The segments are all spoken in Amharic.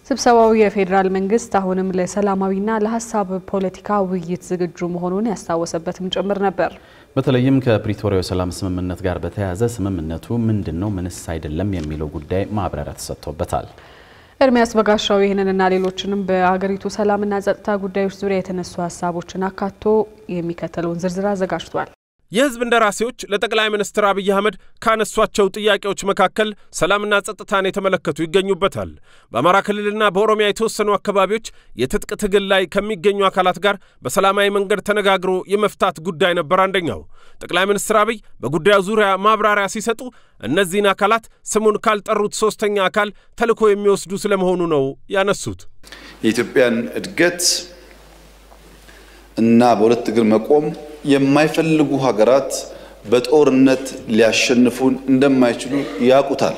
ስብሰባው የፌደራል መንግስት አሁንም ለሰላማዊና ለሐሳብ ፖለቲካ ውይይት ዝግጁ መሆኑን ያስታወሰበትም ጭምር ነበር። በተለይም ከፕሪቶሪያው ሰላም ስምምነት ጋር በተያያዘ ስምምነቱ ምንድነው ምንስ አይደለም የሚለው ጉዳይ ማብራሪያ ተሰጥቶበታል። ኤርሚያስ በጋሻው ይህንንና ሌሎችንም በአገሪቱ ሰላምና ጸጥታ ጉዳዮች ዙሪያ የተነሱ ሐሳቦችን አካቶ የሚከተለውን ዝርዝር አዘጋጅቷል። የህዝብ እንደራሴዎች ለጠቅላይ ሚኒስትር አብይ አህመድ ካነሷቸው ጥያቄዎች መካከል ሰላምና ጸጥታን የተመለከቱ ይገኙበታል። በአማራ ክልልና በኦሮሚያ የተወሰኑ አካባቢዎች የትጥቅ ትግል ላይ ከሚገኙ አካላት ጋር በሰላማዊ መንገድ ተነጋግሮ የመፍታት ጉዳይ ነበር አንደኛው። ጠቅላይ ሚኒስትር አብይ በጉዳዩ ዙሪያ ማብራሪያ ሲሰጡ እነዚህን አካላት ስሙን ካልጠሩት ሶስተኛ አካል ተልኮ የሚወስዱ ስለመሆኑ ነው ያነሱት። የኢትዮጵያን እድገት እና በሁለት እግር መቆም የማይፈልጉ ሀገራት በጦርነት ሊያሸንፉን እንደማይችሉ ያቁታል።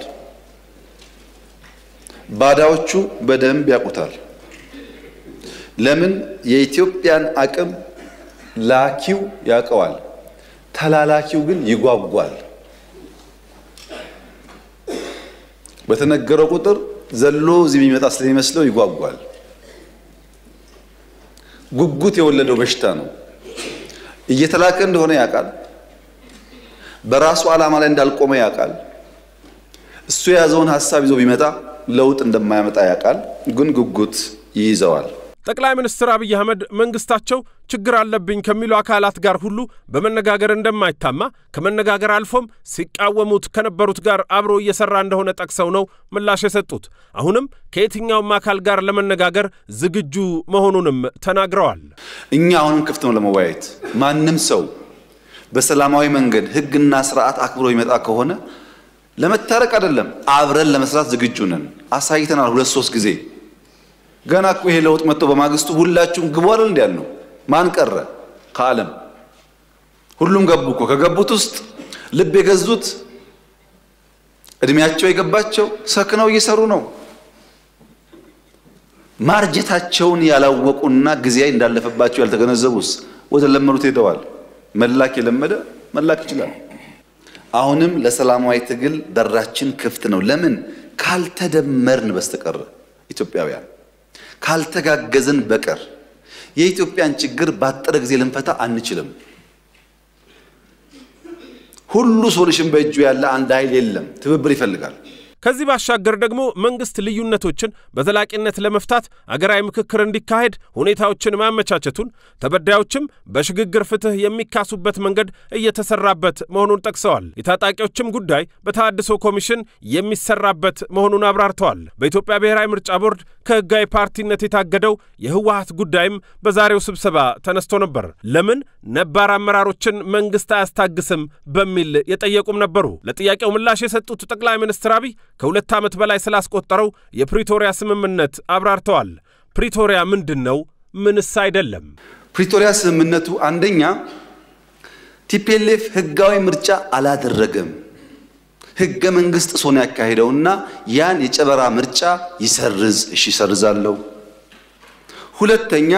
ባዳዎቹ በደንብ ያቁታል። ለምን? የኢትዮጵያን አቅም ላኪው ያቀዋል፣ ተላላኪው ግን ይጓጓል። በተነገረው ቁጥር ዘሎ እዚህ የሚመጣ ስለሚመስለው ይጓጓል። ጉጉት የወለደው በሽታ ነው። እየተላከ እንደሆነ ያቃል፣ በራሱ ዓላማ ላይ እንዳልቆመ ያቃል። እሱ የያዘውን ሐሳብ ይዞ ቢመጣ ለውጥ እንደማያመጣ ያቃል፣ ግን ጉጉት ይይዘዋል። ጠቅላይ ሚኒስትር አብይ አህመድ መንግስታቸው ችግር አለብኝ ከሚሉ አካላት ጋር ሁሉ በመነጋገር እንደማይታማ ከመነጋገር አልፎም ሲቃወሙት ከነበሩት ጋር አብሮ እየሰራ እንደሆነ ጠቅሰው ነው ምላሽ የሰጡት። አሁንም ከየትኛውም አካል ጋር ለመነጋገር ዝግጁ መሆኑንም ተናግረዋል። እኛ አሁንም ክፍት ነው ለመወያየት። ማንም ሰው በሰላማዊ መንገድ ህግና ስርዓት አክብሮ ይመጣ ከሆነ ለመታረቅ አይደለም አብረን ለመስራት ዝግጁ ነን። አሳይተናል 2-3 ጊዜ። ገና እኮ ይሄ ለውጥ መጥቶ በማግስቱ ሁላችሁም ግቡ አይደል እንዴ ያልነው? ማን ቀረ ከዓለም? ሁሉም ገቡ እኮ። ከገቡት ውስጥ ልብ የገዙት እድሜያቸው የገባቸው ሰክነው እየሰሩ ነው። ማርጀታቸውን ያላወቁና ጊዜ እንዳለፈባቸው ያልተገነዘቡስ ወደ ለመሩት ሄደዋል። መላክ የለመደ መላክ ይችላል። አሁንም ለሰላማዊ ትግል በራችን ክፍት ነው። ለምን? ካልተደመርን በስተቀር ኢትዮጵያውያን ካልተጋገዘን በቀር የኢትዮጵያን ችግር ባጠረ ጊዜ ልንፈታ አንችልም። ሁሉ ሶሉሽን በእጁ ያለ አንድ ኃይል የለም፣ ትብብር ይፈልጋል። ከዚህ ባሻገር ደግሞ መንግስት ልዩነቶችን በዘላቂነት ለመፍታት አገራዊ ምክክር እንዲካሄድ ሁኔታዎችን ማመቻቸቱን ተበዳዮችም በሽግግር ፍትህ የሚካሱበት መንገድ እየተሰራበት መሆኑን ጠቅሰዋል። የታጣቂዎችም ጉዳይ በተሃድሶ ኮሚሽን የሚሰራበት መሆኑን አብራርተዋል። በኢትዮጵያ ብሔራዊ ምርጫ ቦርድ ከህጋዊ ፓርቲነት የታገደው የህወሓት ጉዳይም በዛሬው ስብሰባ ተነስቶ ነበር። ለምን ነባር አመራሮችን መንግስት አያስታግስም በሚል የጠየቁም ነበሩ። ለጥያቄው ምላሽ የሰጡት ጠቅላይ ሚኒስትር አብይ ከ2 ዓመት በላይ ስላስቆጠረው የፕሪቶሪያ ስምምነት አብራርተዋል። ፕሪቶሪያ ምንድነው? ምንስ አይደለም? ፕሪቶሪያ ስምምነቱ አንደኛ ቲፒኤልኤፍ ህጋዊ ምርጫ አላደረገም። ህገ መንግስት ሶን ያካሄደውና ያን የጨበራ ምርጫ ይሰርዝ። እሺ ይሰርዛለው። ሁለተኛ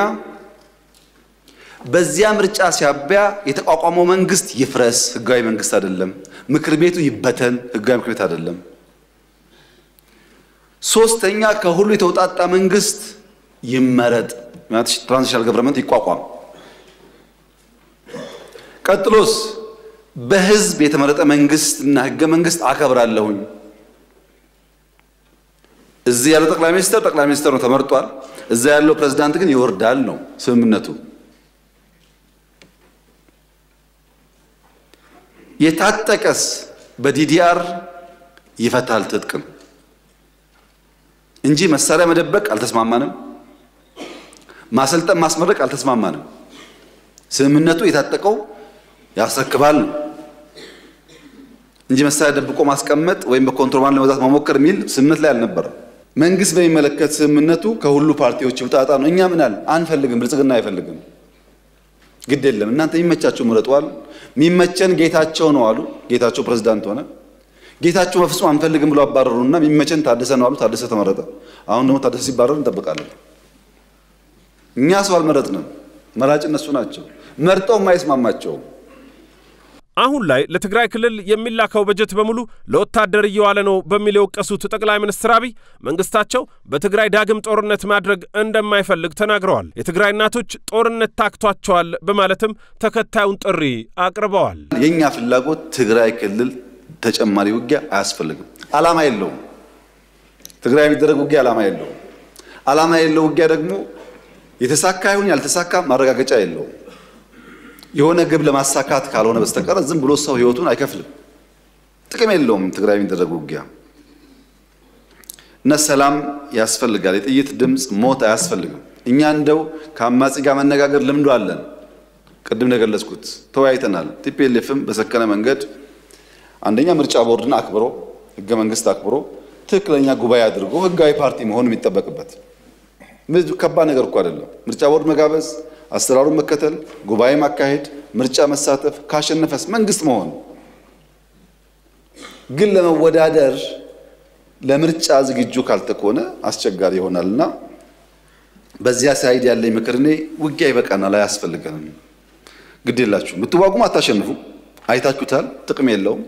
በዚያ ምርጫ ሲያበያ የተቋቋመው መንግስት ይፍረስ፣ ህጋዊ መንግስት አይደለም። ምክር ቤቱ ይበተን፣ ህጋዊ ምክር ቤት አይደለም። ሶስተኛ ከሁሉ የተውጣጣ መንግስት ይመረጥ፣ ማለት ትራንዚሽናል ገቨርንመንት ይቋቋም። ቀጥሎስ በህዝብ የተመረጠ መንግስትና ህገ መንግስት አከብራለሁኝ። እዚህ ያለው ጠቅላይ ሚኒስትር ነው ተመርጧል። እዛ ያለው ፕሬዝዳንት ግን ይወርዳል ነው ስምምነቱ። የታጠቀስ በዲዲአር ይፈታል ትጥቅም እንጂ መሳሪያ መደበቅ አልተስማማንም። ማሰልጠን ማስመረቅ አልተስማማንም። ስምምነቱ የታጠቀው ያስረክባል ነው እንጂ መሳሪያ ደብቆ ማስቀመጥ ወይም በኮንትሮባንድ ለመግዛት መሞከር የሚል ስምምነት ላይ አልነበረም። መንግስት በሚመለከት ስምምነቱ ከሁሉ ፓርቲዎች ይውጣጣ ነው። እኛ ምን አለ አንፈልግም፣ ብልጽግና አይፈልግም። ግድ የለም እናንተ የሚመቻቸው ምረጡዋል። የሚመቸን ጌታቸው ነው አሉ። ጌታቸው ፕሬዝዳንት ሆነ። ጌታቸው በፍጹም አንፈልግም ብሎ አባረሩና የሚመቸን ታደሰ ነው አሉ። ታደሰ ተመረጠ። አሁን ደግሞ ታደሰ ሲባረር እንጠብቃለን። እኛ ሰው አልመረጥንም፣ መራጭ እነሱ ናቸው። መርጠው የማይስማማቸው አሁን ላይ ለትግራይ ክልል የሚላከው በጀት በሙሉ ለወታደር እየዋለ ነው በሚል የወቀሱት ጠቅላይ ሚኒስትር አብይ መንግስታቸው በትግራይ ዳግም ጦርነት ማድረግ እንደማይፈልግ ተናግረዋል። የትግራይ እናቶች ጦርነት ታክቷቸዋል በማለትም ተከታዩን ጥሪ አቅርበዋል። የኛ ፍላጎት ትግራይ ክልል ተጨማሪ ውጊያ አያስፈልግም። ዓላማ የለውም። ትግራይ የሚደረግ ውጊያ ዓላማ የለው ውጊያ ደግሞ የተሳካ ይሁን ያልተሳካ ማረጋገጫ የለውም። የሆነ ግብ ለማሳካት ካልሆነ በስተቀር ዝም ብሎ ሰው ህይወቱን አይከፍልም። ጥቅም የለውም ትግራይ የሚደረግ ውጊያ እና ሰላም ያስፈልጋል። የጥይት ድምጽ ሞት አያስፈልግም። እኛ እንደው ከአማጺ ጋር መነጋገር ልምዱ አለን። ቅድም እንደገለጽኩት ተወያይተናል። ቲፒኤልኤፍም በሰከነ መንገድ አንደኛ ምርጫ ቦርድን አክብሮ ህገ መንግስት አክብሮ ትክክለኛ ጉባኤ አድርጎ ህጋዊ ፓርቲ መሆን የሚጠበቅበት ከባድ ነገር እኮ አይደለም። ምርጫ ቦርድ መጋበዝ፣ አሰራሩን መከተል፣ ጉባኤ ማካሄድ፣ ምርጫ መሳተፍ፣ ካሸነፈስ መንግስት መሆን። ግን ለመወዳደር ለምርጫ ዝግጁ ካልተኮነ አስቸጋሪ ይሆናልና በዚያ ሳይድ ያለኝ ምክርኔ ውጊያ ይበቃናል፣ አያስፈልገንም። ግድ የላችሁ ብትዋጉም አታሸንፉ፣ አይታችሁታል፣ ጥቅም የለውም።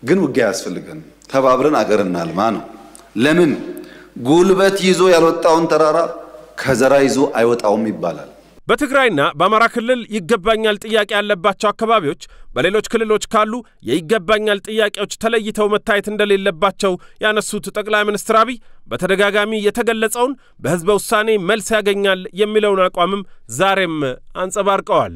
ግን ውጊያ ያስፈልገን፣ ተባብረን አገርና አልማ ነው። ለምን ጉልበት ይዞ ያልወጣውን ተራራ ከዘራ ይዞ አይወጣውም ይባላል። በትግራይና በአማራ ክልል ይገባኛል ጥያቄ ያለባቸው አካባቢዎች በሌሎች ክልሎች ካሉ የይገባኛል ጥያቄዎች ተለይተው መታየት እንደሌለባቸው ያነሱት ጠቅላይ ሚኒስትር አብይ በተደጋጋሚ የተገለጸውን በህዝበ ውሳኔ መልስ ያገኛል የሚለውን አቋምም ዛሬም አንጸባርቀዋል።